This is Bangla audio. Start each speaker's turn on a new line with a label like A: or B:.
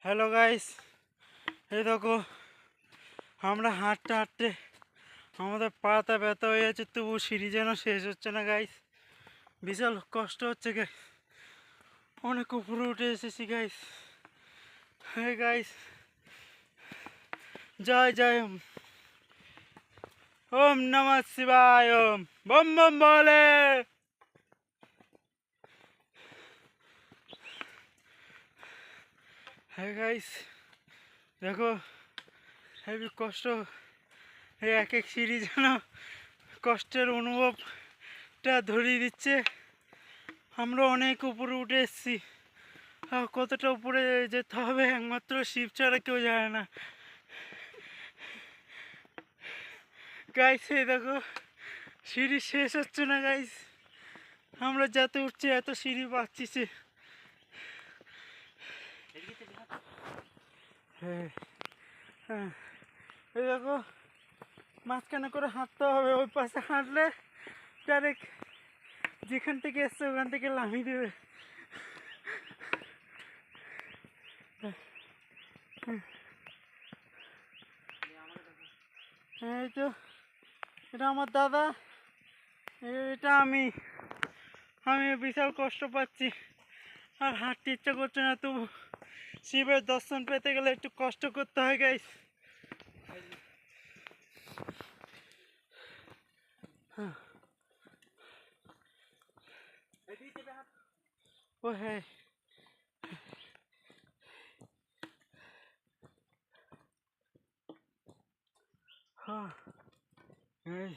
A: হ্যালো গাইস, এই দেখো আমরা হাঁটতে হাঁটতে আমাদের পাতা ব্যথা হয়ে যাচ্ছে, তবু সিঁড়ি যেন শেষ হচ্ছে না গাইস। বিশাল কষ্ট হচ্ছে গাইস, অনেক উপরে উঠে এসেছি গাইস। হ্যাঁ গাইস, জয় জয় ওম, ওম নমঃ শিবায়, ওম বম বম বলে। হ্যাঁ গাইস, দেখো হেবি কষ্ট। এই এক এক সিঁড়ি যেন কষ্টের অনুভবটা ধরিয়ে দিচ্ছে। আমরা অনেক উপরে উঠে এসেছি, কতটা উপরে যেতে হবে একমাত্র শিব ছাড়া কেউ যায় না গাইস। এই দেখো সিঁড়ি শেষ হচ্ছে না গাইস, আমরা যত উঠছি এত সিঁড়ি পাচ্ছি। হ্যাঁ হ্যাঁ, এই দেখো মাঝখানে করে হাঁটতে হবে, ওই পাশে হাঁটলে ডাইরেক্ট যেখান থেকে এসছে ওখান থেকে নামিয়ে দেবে। এই তো এটা আমার দাদা, এটা আমি আমি বিশাল কষ্ট পাচ্ছি আর হাঁটতে ইচ্ছা করছে না, তবু শিবের দর্শন পেতে গেলে একটু কষ্ট করতে হয় গাইস। ও হ্যাঁ, হ্যাঁ